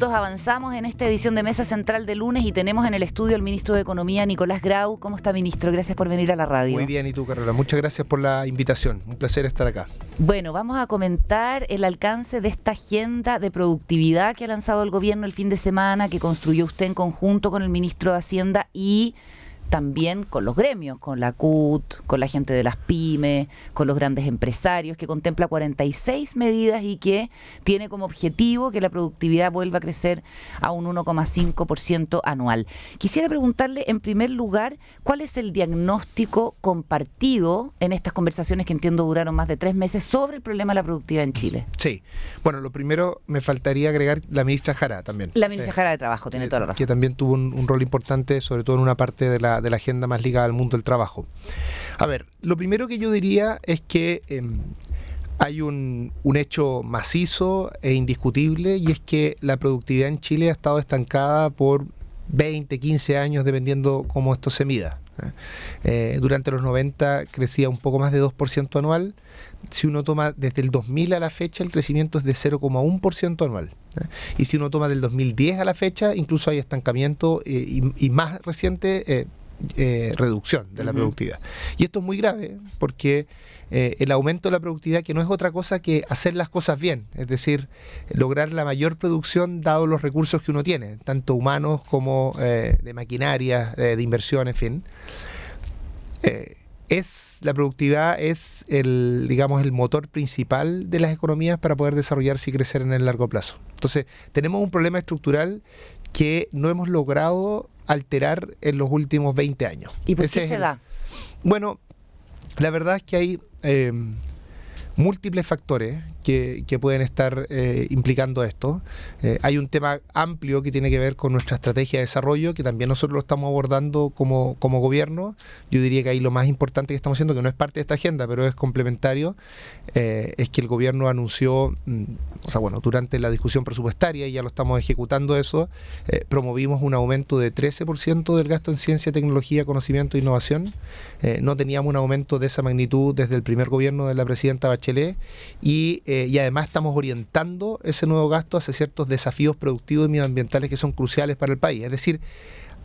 minutos avanzamos en esta edición de Mesa Central de lunes y tenemos en el estudio al ministro de Economía, Nicolás Grau. ¿Cómo está, ministro? Gracias por venir a la radio. Muy bien, ¿y tú, Carola? Muchas gracias por la invitación. Un placer estar acá. Bueno, vamos a comentar el alcance de esta agenda de productividad que ha lanzado el gobierno el fin de semana, que construyó usted en conjunto con el ministro de Hacienda y también con los gremios, con la CUT, con la gente de las pymes, con los grandes empresarios, que contempla 46 medidas y que tiene como objetivo que la productividad vuelva a crecer a un 1,5% anual. Quisiera preguntarle, en primer lugar, ¿cuál es el diagnóstico compartido en estas conversaciones que entiendo duraron más de 3 meses sobre el problema de la productividad en Chile? Sí. Bueno, lo primero me faltaría agregar la ministra Jara también. La ministra Jara de Trabajo, tiene toda la razón. Que también tuvo un rol importante, sobre todo en una parte de la agenda más ligada al mundo del trabajo. A ver, lo primero que yo diría es que hay un hecho macizo e indiscutible, y es que la productividad en Chile ha estado estancada por 20, 15 años, dependiendo cómo esto se mida. Durante los 90 crecía un poco más de 2% anual. Si uno toma desde el 2000 a la fecha, el crecimiento es de 0,1% anual. Y si uno toma del 2010 a la fecha, incluso hay estancamiento y más reciente reducción de la productividad. Y esto es muy grave porque el aumento de la productividad, que no es otra cosa que hacer las cosas bien, es decir, lograr la mayor producción dados los recursos que uno tiene, tanto humanos como de maquinaria, de inversión, en fin. La productividad es el motor principal de las economías para poder desarrollarse y crecer en el largo plazo. Entonces, tenemos un problema estructural que no hemos logrado alterar en los últimos 20 años. ¿Y por qué se da? Bueno, la verdad es que hay múltiples factores que pueden estar implicando esto. Hay un tema amplio que tiene que ver con nuestra estrategia de desarrollo, que también nosotros lo estamos abordando como gobierno. Yo diría que ahí lo más importante que estamos haciendo, que no es parte de esta agenda, pero es complementario, es que el gobierno anunció, durante la discusión presupuestaria, y ya lo estamos ejecutando eso, promovimos un aumento de 13% del gasto en ciencia, tecnología, conocimiento e innovación. No teníamos un aumento de esa magnitud desde el primer gobierno de la presidenta Bachelet, y además estamos orientando ese nuevo gasto hacia ciertos desafíos productivos y medioambientales que son cruciales para el país. Es decir,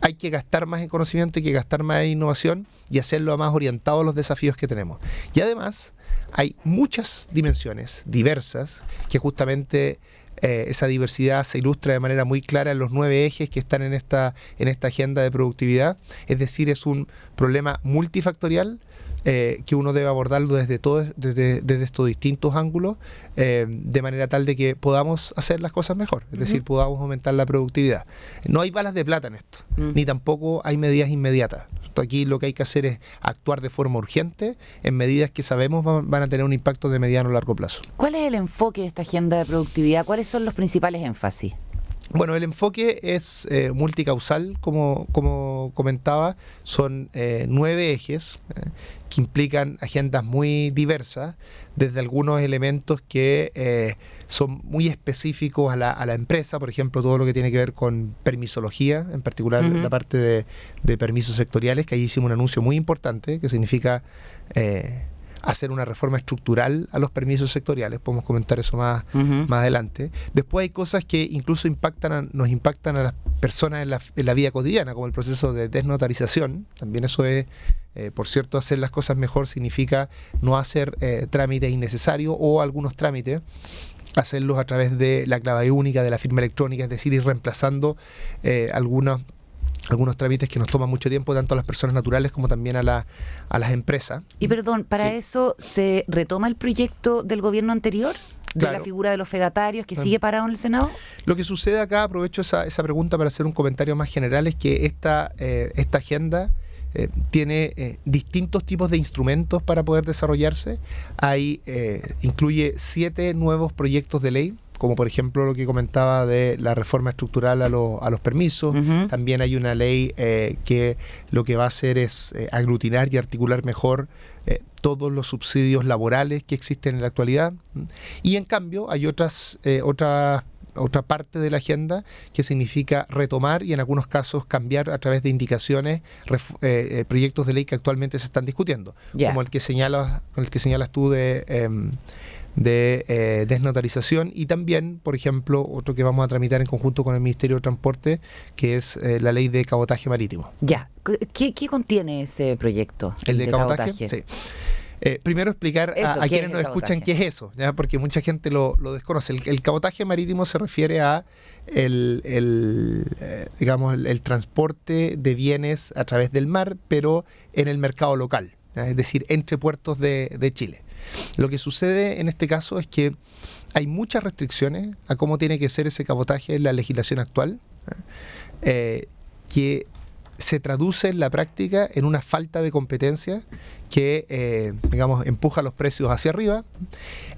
hay que gastar más en conocimiento, hay que gastar más en innovación y hacerlo más orientado a los desafíos que tenemos. Y además hay muchas dimensiones diversas que justamente esa diversidad se ilustra de manera muy clara en los 9 ejes que están en esta agenda de productividad. Es decir, es un problema multifactorial que uno debe abordarlo desde estos distintos ángulos, de manera tal de que podamos hacer las cosas mejor, es decir, podamos aumentar la productividad. No hay balas de plata en esto, ni tampoco hay medidas inmediatas. Aquí lo que hay que hacer es actuar de forma urgente en medidas que sabemos van a tener un impacto de mediano a largo plazo. ¿Cuál es el enfoque de esta agenda de productividad? ¿Cuáles son los principales énfasis? Bueno, el enfoque es multicausal, como comentaba. Son 9 ejes que implican agendas muy diversas, desde algunos elementos que son muy específicos a la empresa, por ejemplo, todo lo que tiene que ver con permisología, en particular la parte de permisos sectoriales, que ahí hicimos un anuncio muy importante, que significa hacer una reforma estructural a los permisos sectoriales. Podemos comentar eso más adelante. Después hay cosas que incluso nos impactan a las personas en la vida cotidiana, como el proceso de desnotarización. También eso es, por cierto, hacer las cosas mejor significa no hacer trámites innecesarios, o algunos trámites hacerlos a través de la clave única, de la firma electrónica, es decir, ir reemplazando algunos trámites que nos toman mucho tiempo, tanto a las personas naturales como también a las empresas. Y perdón, ¿para eso se retoma el proyecto del gobierno anterior? ¿De la figura de los fedatarios que sigue parado en el Senado? Lo que sucede acá, aprovecho esa pregunta para hacer un comentario más general, es que esta agenda tiene distintos tipos de instrumentos para poder desarrollarse. Incluye 7 nuevos proyectos de ley, como por ejemplo lo que comentaba de la reforma estructural a los permisos. También hay una ley que lo que va a hacer es aglutinar y articular mejor todos los subsidios laborales que existen en la actualidad. Y en cambio hay otra parte de la agenda que significa retomar y en algunos casos cambiar a través de indicaciones proyectos de ley que actualmente se están discutiendo, como el que señalas tú de desnotarización, y también, por ejemplo, otro que vamos a tramitar en conjunto con el Ministerio de Transporte, que es la ley de cabotaje marítimo. Ya, ¿qué contiene ese proyecto? El de cabotaje. Sí. Primero explicar a quienes nos escuchan qué es eso, ¿ya? Porque mucha gente lo desconoce. El cabotaje marítimo se refiere a digamos, el transporte de bienes a través del mar, pero en el mercado local, ¿ya? Es decir, entre puertos de Chile. Lo que sucede en este caso es que hay muchas restricciones a cómo tiene que ser ese cabotaje en la legislación actual, que se traduce en la práctica en una falta de competencia que, digamos, empuja los precios hacia arriba,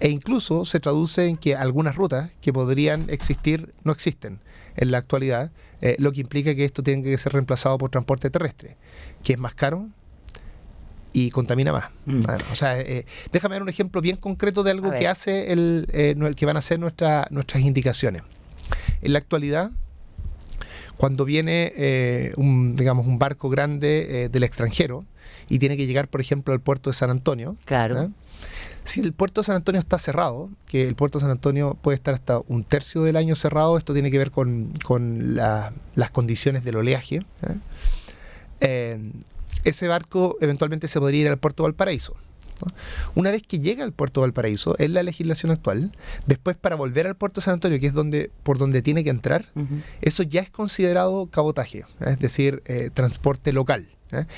e incluso se traduce en que algunas rutas que podrían existir no existen en la actualidad, lo que implica que esto tiene que ser reemplazado por transporte terrestre, que es más caro y contamina más. O sea, déjame dar un ejemplo bien concreto de algo que hace que van a ser nuestras indicaciones. En la actualidad, cuando viene un barco grande del extranjero y tiene que llegar, por ejemplo, al puerto de San Antonio, claro. Si el puerto de San Antonio está cerrado, que el puerto de San Antonio puede estar hasta un tercio del año cerrado, esto tiene que ver con las condiciones del oleaje, ese barco eventualmente se podría ir al puerto de Valparaíso, ¿no? Una vez que llega al puerto de Valparaíso, en la legislación actual, después para volver al puerto de San Antonio, que es por donde tiene que entrar, eso ya es considerado cabotaje, es decir, transporte local.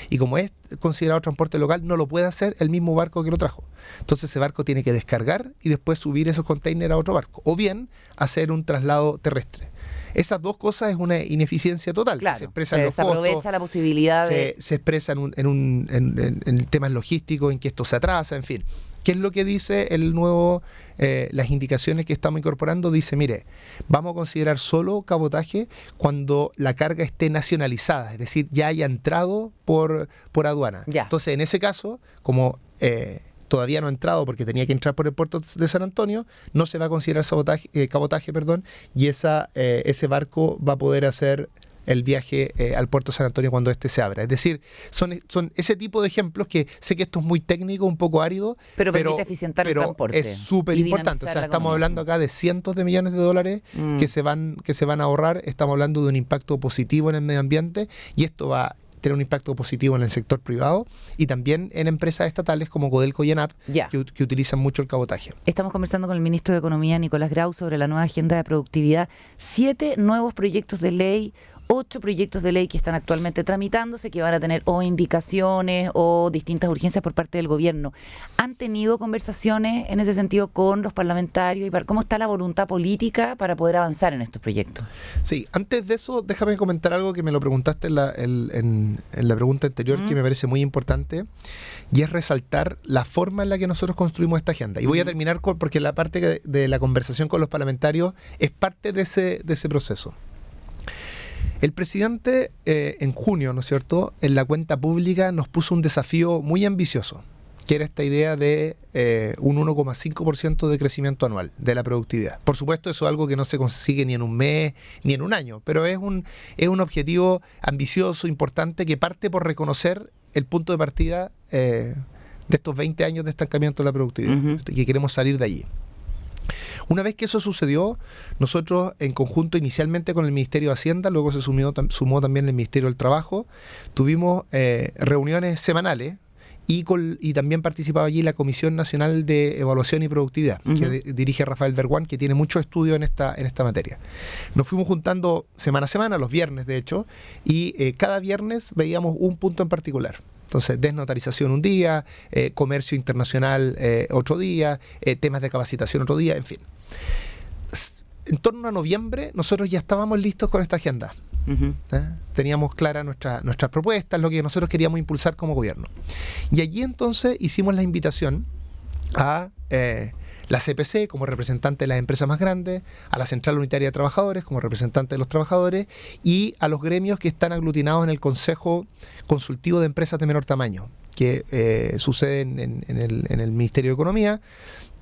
Y como es considerado transporte local, no lo puede hacer el mismo barco que lo trajo. Entonces ese barco tiene que descargar y después subir esos containers a otro barco, o bien hacer un traslado terrestre. Esas dos cosas es una ineficiencia total. Claro, se expresan los desaprovecha costos, la posibilidad se expresa en temas logísticos, en que esto se atrasa, en fin. ¿Qué es lo que dice el nuevo, las indicaciones que estamos incorporando? Dice, mire, vamos a considerar solo cabotaje cuando la carga esté nacionalizada, es decir, ya haya entrado por aduana. Ya. Entonces, en ese caso, como todavía no ha entrado porque tenía que entrar por el puerto de San Antonio, no se va a considerar cabotaje, y ese barco va a poder hacer el viaje al puerto de San Antonio cuando éste se abra. Es decir, son ese tipo de ejemplos que sé que esto es muy técnico, un poco árido, pero permite eficientar el transporte. Es súper importante. O sea, estamos hablando acá de cientos de millones de dólares que se van a ahorrar. Estamos hablando de un impacto positivo en el medio ambiente, y esto va a tener un impacto positivo en el sector privado y también en empresas estatales como Codelco y ENAP, que utilizan mucho el cabotaje. Estamos conversando con el ministro de Economía, Nicolás Grau, sobre la nueva agenda de productividad. 7 nuevos proyectos de ley, 8 proyectos de ley que están actualmente tramitándose, que van a tener o indicaciones o distintas urgencias por parte del gobierno. ¿Han tenido conversaciones en ese sentido con los parlamentarios y cómo está la voluntad política para poder avanzar en estos proyectos? Sí, antes de eso, déjame comentar algo que me lo preguntaste en la pregunta anterior, que me parece muy importante, y es resaltar la forma en la que nosotros construimos esta agenda. Y voy a terminar porque la parte de la conversación con los parlamentarios es parte de ese proceso. El presidente en junio, ¿no es cierto?, en la cuenta pública nos puso un desafío muy ambicioso, que era esta idea de un 1,5% de crecimiento anual de la productividad. Por supuesto, eso es algo que no se consigue ni en un mes ni en un año, pero es un objetivo ambicioso, importante, que parte por reconocer el punto de partida de estos 20 años de estancamiento de la productividad, que queremos salir de allí. Una vez que eso sucedió, nosotros en conjunto inicialmente con el Ministerio de Hacienda, luego se sumó también el Ministerio del Trabajo, tuvimos reuniones semanales y también participaba allí la Comisión Nacional de Evaluación y Productividad, que dirige Rafael Berguán, que tiene mucho estudio en esta materia. Nos fuimos juntando semana a semana, los viernes de hecho, y cada viernes veíamos un punto en particular. Entonces, desnotarización un día, comercio internacional otro día, temas de capacitación otro día, en fin. En torno a noviembre, nosotros ya estábamos listos con esta agenda. Teníamos claras nuestras propuestas, lo que nosotros queríamos impulsar como gobierno. Y allí entonces hicimos la invitación a la CPC como representante de las empresas más grandes, a la Central Unitaria de Trabajadores como representante de los trabajadores y a los gremios que están aglutinados en el Consejo Consultivo de Empresas de Menor Tamaño, que sucede en el Ministerio de Economía,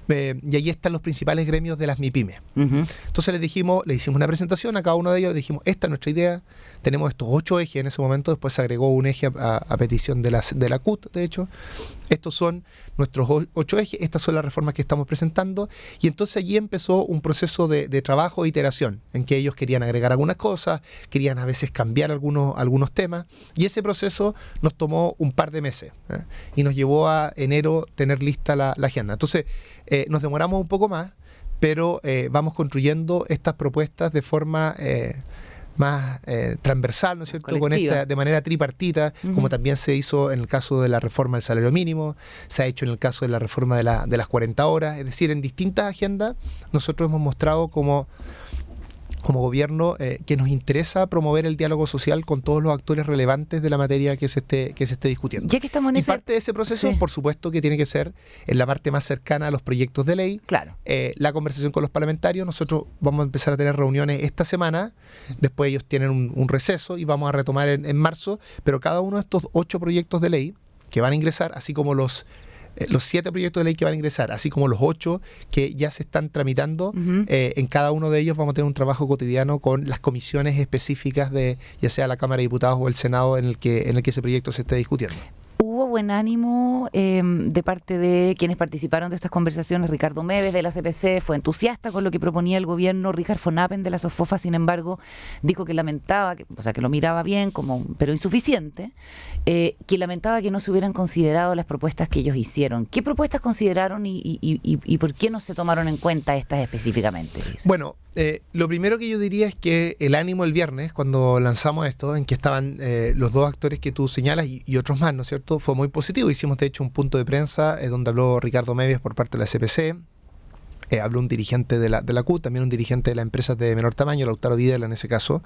y ahí están los principales gremios de las MIPYME. Entonces le hicimos una presentación a cada uno de ellos, dijimos, esta es nuestra idea, tenemos estos 8 ejes en ese momento, después se agregó un eje a petición de la CUT, de hecho. Estos son nuestros 8 ejes, estas son las reformas que estamos presentando, y entonces allí empezó un proceso de trabajo e iteración, en que ellos querían agregar algunas cosas, querían a veces cambiar algunos temas, y ese proceso nos tomó un par de meses, y nos llevó a enero tener lista la agenda. Entonces, nos demoramos un poco más, pero vamos construyendo estas propuestas de forma más transversal, ¿no es cierto?, de manera tripartita, como también se hizo en el caso de la reforma del salario mínimo, se ha hecho en el caso de la reforma de las 40 horas, es decir, en distintas agendas nosotros hemos mostrado como gobierno que nos interesa promover el diálogo social con todos los actores relevantes de la materia que se esté discutiendo. Ya que estamos en parte de ese proceso, por supuesto, que tiene que ser en la parte más cercana a los proyectos de ley. Claro. La conversación con los parlamentarios. Nosotros vamos a empezar a tener reuniones esta semana, después ellos tienen un receso y vamos a retomar en marzo, pero cada uno de estos 8 proyectos de ley que van a ingresar, así como los 7 proyectos de ley que van a ingresar, así como los 8 que ya se están tramitando, en cada uno de ellos vamos a tener un trabajo cotidiano con las comisiones específicas de ya sea la Cámara de Diputados o el Senado en el que ese proyecto se esté discutiendo. ¿Hubo buen ánimo de parte de quienes participaron de estas conversaciones? Ricardo Meves de la CPC fue entusiasta con lo que proponía el gobierno. Richard von Appen de la SOFOFA, sin embargo, dijo que lamentaba, que lo miraba bien, pero insuficiente, que lamentaba que no se hubieran considerado las propuestas que ellos hicieron. ¿Qué propuestas consideraron y por qué no se tomaron en cuenta estas específicamente? Bueno, lo primero que yo diría es que el ánimo el viernes, cuando lanzamos esto, en que estaban los 2 actores que tú señalas y otros más, ¿no es cierto?, fue muy positivo. Hicimos de hecho un punto de prensa donde habló Ricardo Meves por parte de la CPC, habló un dirigente de la CUT, también un dirigente de las empresas de menor tamaño, Lautaro Videla en ese caso.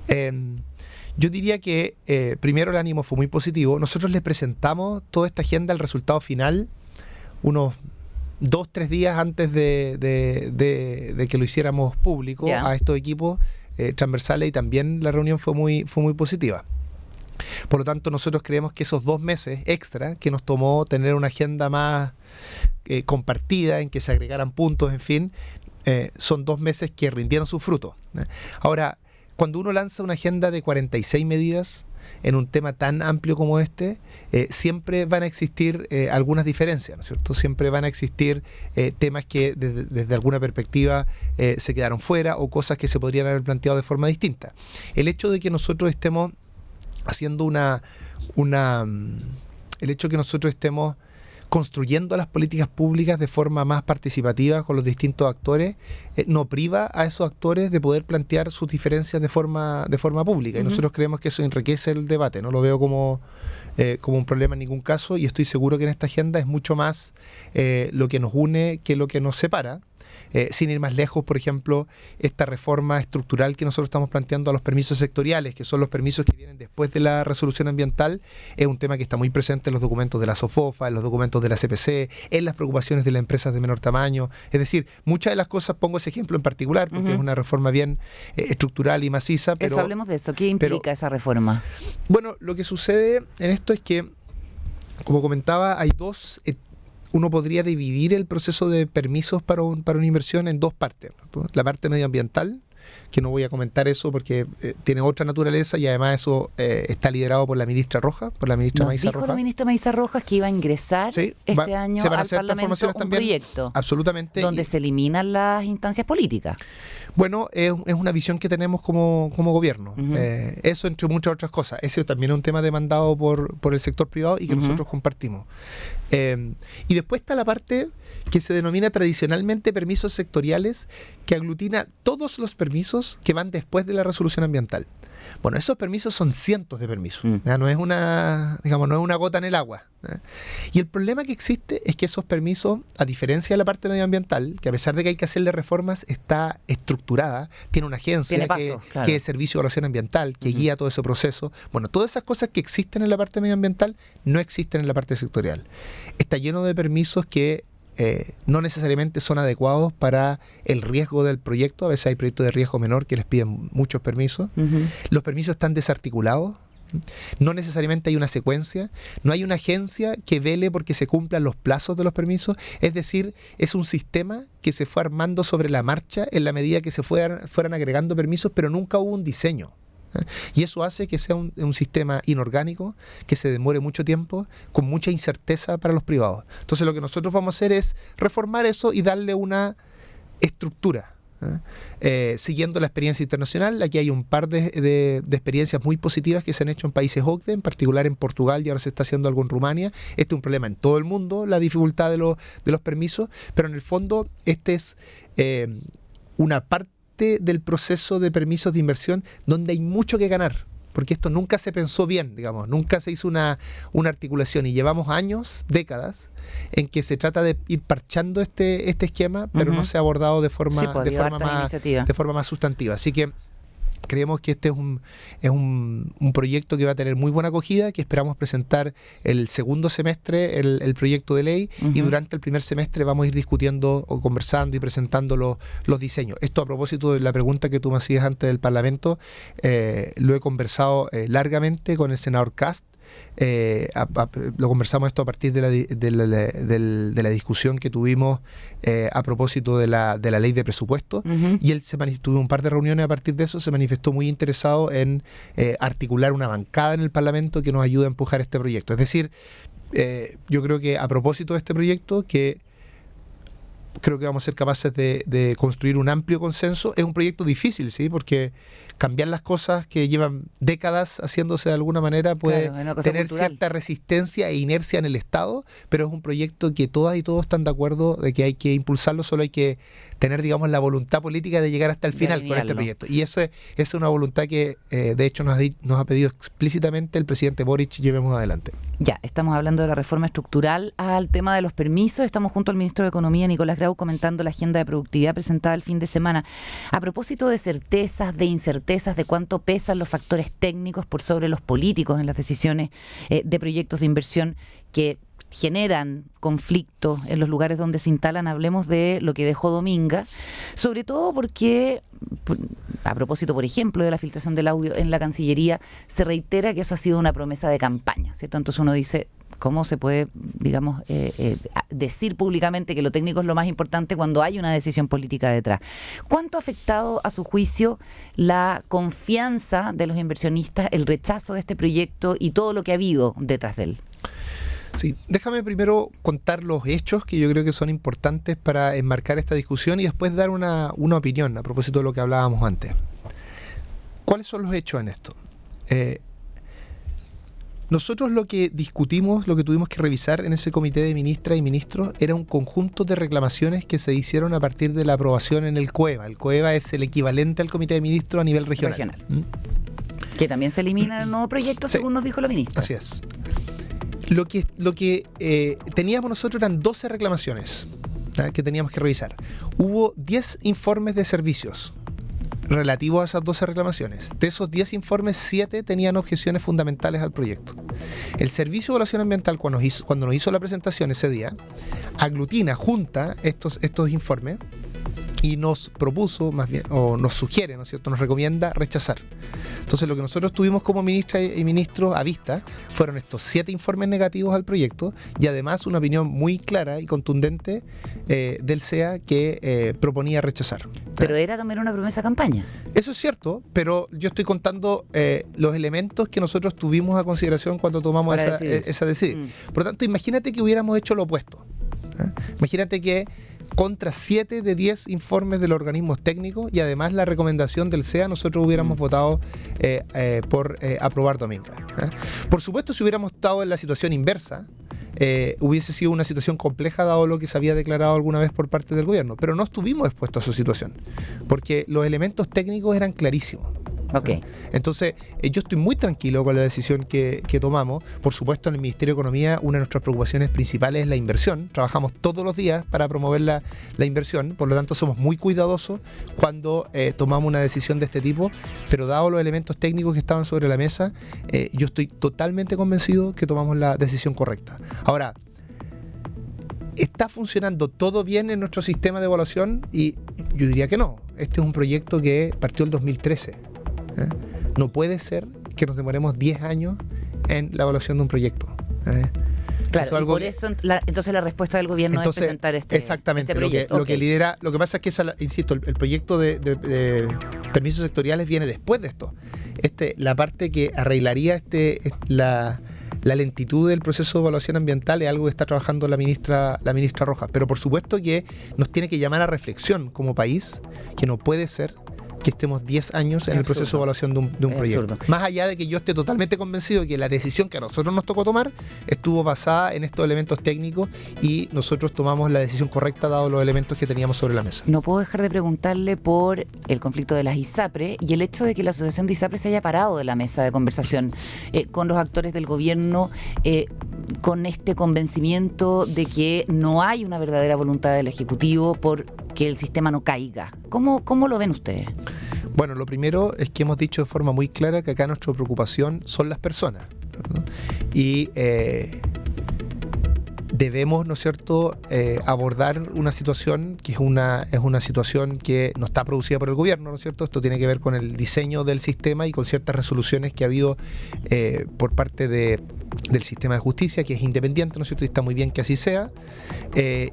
Yo diría que primero el ánimo fue muy positivo. Nosotros les presentamos toda esta agenda, el resultado final, unos 2-3 días antes de que lo hiciéramos público a estos equipos transversales, y también la reunión fue muy positiva. Por lo tanto, nosotros creemos que esos 2 meses extra que nos tomó tener una agenda más compartida, en que se agregaran puntos, en fin, son 2 meses que rindieron sus frutos. Ahora, cuando uno lanza una agenda de 46 medidas en un tema tan amplio como este, siempre van a existir algunas diferencias, ¿no es cierto? Siempre van a existir temas que desde alguna perspectiva se quedaron fuera, o cosas que se podrían haber planteado de forma distinta. El hecho de que nosotros estemos haciendo el hecho de que nosotros estemos construyendo las políticas públicas de forma más participativa con los distintos actores, no priva a esos actores de poder plantear sus diferencias de forma pública. Y nosotros creemos que eso enriquece el debate. No lo veo como un problema en ningún caso, y estoy seguro que en esta agenda es mucho más lo que nos une que lo que nos separa. Sin ir más lejos, por ejemplo, esta reforma estructural que nosotros estamos planteando a los permisos sectoriales, que son los permisos que vienen después de la resolución ambiental, es un tema que está muy presente en los documentos de la SOFOFA, en los documentos de la CPC, en las preocupaciones de las empresas de menor tamaño. Es decir, muchas de las cosas, pongo ese ejemplo en particular, porque es una reforma bien estructural y maciza. Pero hablemos de eso. ¿Qué implica esa reforma? Bueno, lo que sucede en esto es que, como comentaba, hay 2 uno podría dividir el proceso de permisos para una inversión en 2 partes. La parte medioambiental, que no voy a comentar eso porque tiene otra naturaleza, y además eso está liderado por la ministra Rojas, por la ministra Maísa Rojas. Dijo la ministra Maísa Rojas que iba a ingresar este año al Parlamento un proyecto absolutamente, donde se eliminan las instancias políticas. Bueno, es una visión que tenemos como gobierno. Eso, entre muchas otras cosas. Ese también es un tema demandado por el sector privado y que nosotros compartimos. Y después está la parte que se denomina tradicionalmente permisos sectoriales, que aglutina todos los permisos que van después de la resolución ambiental. Bueno, esos permisos son cientos de permisos. No es una gota en el agua. Y el problema que existe es que esos permisos, a diferencia de la parte medioambiental, que a pesar de que hay que hacerle reformas, está estructurada, tiene una agencia que es Servicio de Evaluación Ambiental, que guía todo ese proceso. Bueno, todas esas cosas que existen en la parte medioambiental no existen en la parte sectorial. Está lleno de permisos que no necesariamente son adecuados para el riesgo del proyecto. A veces hay proyectos de riesgo menor que les piden muchos permisos. Los permisos están desarticulados. No necesariamente hay una secuencia, no hay una agencia que vele porque se cumplan los plazos de los permisos, es decir, es un sistema que se fue armando sobre la marcha en la medida que se fueran agregando permisos, pero nunca hubo un diseño. Y eso hace que sea un sistema inorgánico, que se demore mucho tiempo, con mucha incerteza para los privados. Entonces lo que nosotros vamos a hacer es reformar eso y darle una estructura. Siguiendo la experiencia internacional, aquí hay un par de experiencias muy positivas que se han hecho en países OCDE, en particular en Portugal, y ahora se está haciendo algo en Rumania. Este es un problema en todo el mundo, la dificultad de los permisos, pero en el fondo este es una parte del proceso de permisos de inversión donde hay mucho que ganar, porque esto nunca se pensó bien, digamos, nunca se hizo una articulación, y llevamos años, décadas, en que se trata de ir parchando este esquema, pero no se ha abordado de forma más sustantiva. Así que creemos que este es un proyecto que va a tener muy buena acogida, que esperamos presentar el segundo semestre el proyecto de ley, y durante el primer semestre vamos a ir discutiendo o conversando y presentando los diseños. Esto a propósito de la pregunta que tú me hacías antes del Parlamento, lo he conversado largamente con el senador Kast. Lo conversamos esto a partir de la discusión que tuvimos a propósito de la ley de presupuesto, y él tuvo un par de reuniones a partir de eso, se manifestó muy interesado en articular una bancada en el Parlamento que nos ayude a empujar este proyecto. Es decir, yo creo que a propósito de este proyecto, que creo que vamos a ser capaces de construir un amplio consenso. Es un proyecto difícil, ¿sí? Porque cambiar las cosas que llevan décadas haciéndose de alguna manera puede tener cultural, cierta resistencia e inercia en el Estado, pero es un proyecto que todas y todos están de acuerdo de que hay que impulsarlo, solo hay que tener, digamos, la voluntad política de llegar hasta el final con este proyecto. Y esa es una voluntad que, de hecho, nos ha pedido explícitamente el presidente Boric llevemos adelante. Ya, estamos hablando de la reforma estructural al tema de los permisos. Estamos junto al ministro de Economía, Nicolás Grau, comentando la agenda de productividad presentada el fin de semana. A propósito de certezas, de incertezas, de cuánto pesan los factores técnicos por sobre los políticos en las decisiones de proyectos de inversión que generan conflictos en los lugares donde se instalan, hablemos de lo que dejó Dominga, sobre todo porque, a propósito, por ejemplo, de la filtración del audio en la Cancillería, se reitera que eso ha sido una promesa de campaña, ¿cierto? Entonces uno dice, ¿cómo se puede, digamos, decir públicamente que lo técnico es lo más importante cuando hay una decisión política detrás? ¿Cuánto ha afectado, a su juicio, la confianza de los inversionistas, el rechazo de este proyecto y todo lo que ha habido detrás de él? Sí, déjame primero contar los hechos que yo creo que son importantes para enmarcar esta discusión y después dar una opinión a propósito de lo que hablábamos antes. ¿Cuáles son los hechos en esto? Nosotros lo que discutimos, lo que tuvimos que revisar en ese comité de ministras y ministros era un conjunto de reclamaciones que se hicieron a partir de la aprobación en el COEVA. El COEVA es el equivalente al comité de ministros a nivel regional. Que también se elimina en el nuevo proyecto, según nos dijo la ministra. Así es. Lo que teníamos nosotros eran 12 reclamaciones que teníamos que revisar. Hubo 10 informes de servicios relativos a esas 12 reclamaciones. De esos 10 informes, 7 tenían objeciones fundamentales al proyecto. El Servicio de Evaluación Ambiental, cuando nos hizo la presentación ese día, junta estos informes y nos propuso, más bien, o nos sugiere, ¿no es cierto?, nos recomienda rechazar. Entonces, lo que nosotros tuvimos como ministra y ministros a vista fueron estos 7 informes negativos al proyecto y además una opinión muy clara y contundente del CEA que proponía rechazar. Pero era también una promesa de campaña. Eso es cierto, pero yo estoy contando los elementos que nosotros tuvimos a consideración cuando tomamos esa decisión. Por lo tanto, imagínate que hubiéramos hecho lo opuesto. Imagínate que contra 7 de 10 informes de los organismos técnicos y además la recomendación del CEA, nosotros hubiéramos votado por aprobar Dominga. Por supuesto, si hubiéramos estado en la situación inversa, hubiese sido una situación compleja dado lo que se había declarado alguna vez por parte del gobierno, pero no estuvimos expuestos a su situación, porque los elementos técnicos eran clarísimos. Okay. Entonces, yo estoy muy tranquilo con la decisión que tomamos. Por supuesto, en el Ministerio de Economía, una de nuestras preocupaciones principales es la inversión. Trabajamos todos los días para promover la inversión, por lo tanto, somos muy cuidadosos cuando tomamos una decisión de este tipo, pero dado los elementos técnicos que estaban sobre la mesa, yo estoy totalmente convencido que tomamos la decisión correcta. Ahora, ¿está funcionando todo bien en nuestro sistema de evaluación? Y yo diría que no. Este es un proyecto que partió el 2013. No puede ser que nos demoremos 10 años en la evaluación de un proyecto. Claro, y por eso entonces la respuesta del gobierno es presentar exactamente, este proyecto. Lo que lidera, lo que pasa es que, insisto, el proyecto de permisos sectoriales viene después de esto. La parte que arreglaría la lentitud del proceso de evaluación ambiental es algo que está trabajando la ministra Rojas. Pero por supuesto que nos tiene que llamar a reflexión como país, que no puede ser que estemos 10 años en el proceso de evaluación de un proyecto. Más allá de que yo esté totalmente convencido de que la decisión que a nosotros nos tocó tomar estuvo basada en estos elementos técnicos y nosotros tomamos la decisión correcta dado los elementos que teníamos sobre la mesa. No puedo dejar de preguntarle por el conflicto de las ISAPRE y el hecho de que la Asociación de ISAPRE se haya parado de la mesa de conversación con los actores del gobierno, con este convencimiento de que no hay una verdadera voluntad del Ejecutivo por que el sistema no caiga. ¿Cómo lo ven ustedes? Bueno, lo primero es que hemos dicho de forma muy clara que acá nuestra preocupación son las personas, ¿no? Y debemos, ¿no es cierto?, abordar una situación que es una situación que no está producida por el gobierno, ¿no es cierto? Esto tiene que ver con el diseño del sistema y con ciertas resoluciones que ha habido por parte del sistema de justicia, que es independiente, ¿no es cierto? Y está muy bien que así sea.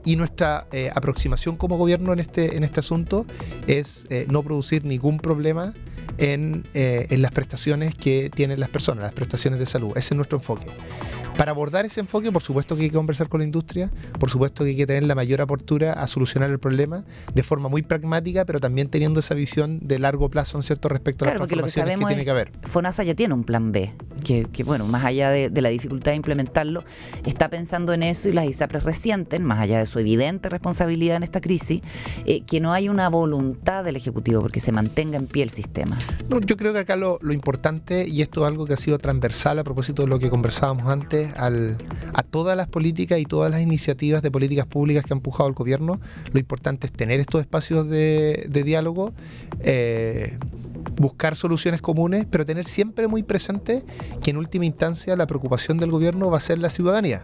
Y nuestra aproximación como gobierno en este asunto es no producir ningún problema en las prestaciones que tienen las personas, las prestaciones de salud. Ese es nuestro enfoque. Para abordar ese enfoque, por supuesto que hay que conversar con la industria, por supuesto que hay que tener la mayor apertura a solucionar el problema de forma muy pragmática, pero también teniendo esa visión de largo plazo, ¿no es cierto?, respecto a las transformaciones que tiene que haber. FONASA ya tiene un plan B, que bueno, más allá de la dificultad de implementarlo, está pensando en eso y las ISAPRES resienten, más allá de su evidente responsabilidad en esta crisis, que no hay una voluntad del Ejecutivo porque se mantenga en pie el sistema. No, yo creo que acá lo importante, y esto es algo que ha sido transversal a propósito de lo que conversábamos antes, a todas las políticas y todas las iniciativas de políticas públicas que ha empujado el gobierno, lo importante es tener estos espacios de diálogo, buscar soluciones comunes, pero tener siempre muy presente que en última instancia la preocupación del gobierno va a ser la ciudadanía.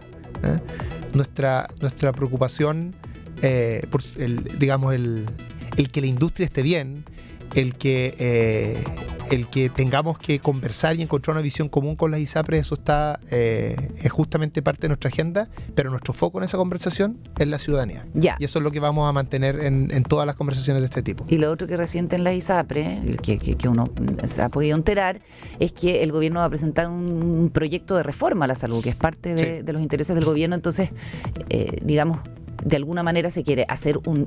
Nuestra preocupación por el que la industria esté bien, el que tengamos que conversar y encontrar una visión común con las ISAPRES, eso es justamente parte de nuestra agenda, pero nuestro foco en esa conversación es la ciudadanía. Ya. Y eso es lo que vamos a mantener en todas las conversaciones de este tipo. Y lo otro que resiente en la ISAPRE, que uno se ha podido enterar, es que el gobierno va a presentar un proyecto de reforma a la salud, que es parte de los intereses del gobierno. Entonces, digamos, de alguna manera se quiere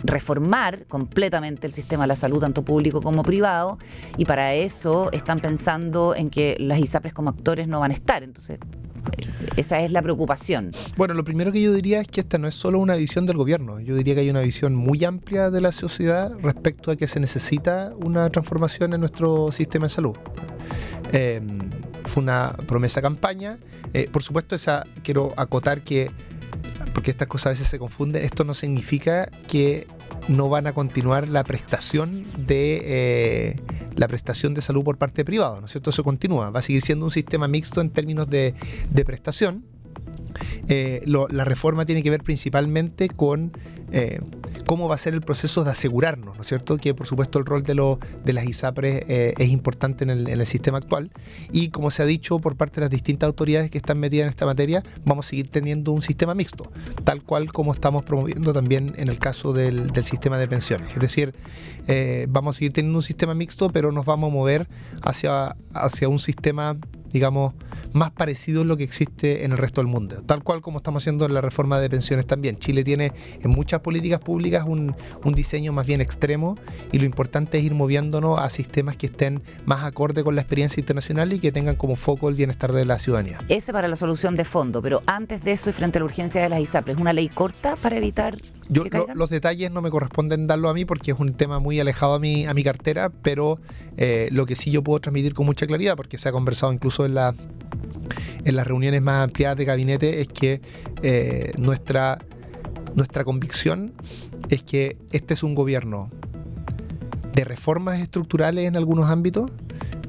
reformar completamente el sistema de la salud, tanto público como privado, y para eso están pensando en que las ISAPRES como actores no van a estar. Entonces, esa es la preocupación. Bueno, lo primero que yo diría es que esta no es solo una visión del gobierno. Yo diría que hay una visión muy amplia de la sociedad respecto a que se necesita una transformación en nuestro sistema de salud. Fue una promesa campaña. Por supuesto, quiero acotar que, porque estas cosas a veces se confunden, esto no significa que no van a continuar la prestación de salud por parte privada, ¿no es cierto? Eso continúa, va a seguir siendo un sistema mixto en términos de prestación. La reforma tiene que ver principalmente con cómo va a ser el proceso de asegurarnos, ¿no es cierto? Que por supuesto el rol de las ISAPRES es importante en el sistema actual, y como se ha dicho por parte de las distintas autoridades que están metidas en esta materia, vamos a seguir teniendo un sistema mixto, tal cual como estamos promoviendo también en el caso del sistema de pensiones. Es decir, vamos a seguir teniendo un sistema mixto, pero nos vamos a mover hacia un sistema, digamos, más parecido a lo que existe en el resto del mundo, tal cual como estamos haciendo en la reforma de pensiones también. Chile tiene en muchas políticas públicas un diseño más bien extremo, y lo importante es ir moviéndonos a sistemas que estén más acorde con la experiencia internacional y que tengan como foco el bienestar de la ciudadanía. Ese para la solución de fondo, pero antes de eso y frente a la urgencia de las ISAPRES, ¿es una ley corta para evitar que caigan? Los detalles no me corresponden darlo a mí porque es un tema muy alejado a mi cartera, pero lo que sí yo puedo transmitir con mucha claridad, porque se ha conversado incluso en las reuniones más ampliadas de gabinete, es que nuestra convicción es que este es un gobierno de reformas estructurales en algunos ámbitos,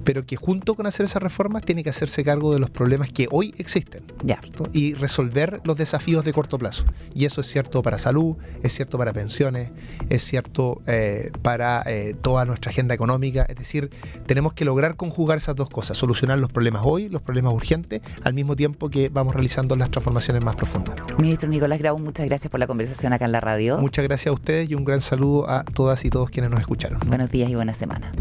pero que junto con hacer esas reformas tiene que hacerse cargo de los problemas que hoy existen, Ya. ¿cierto? Y resolver los desafíos de corto plazo. Y eso es cierto para salud, es cierto para pensiones, es cierto para toda nuestra agenda económica. Es decir, tenemos que lograr conjugar esas dos cosas, solucionar los problemas hoy, los problemas urgentes, al mismo tiempo que vamos realizando las transformaciones más profundas. Ministro Nicolás Grau, muchas gracias por la conversación acá en la radio. Muchas gracias a ustedes y un gran saludo a todas y todos quienes nos escucharon. Buenos días y buena semana.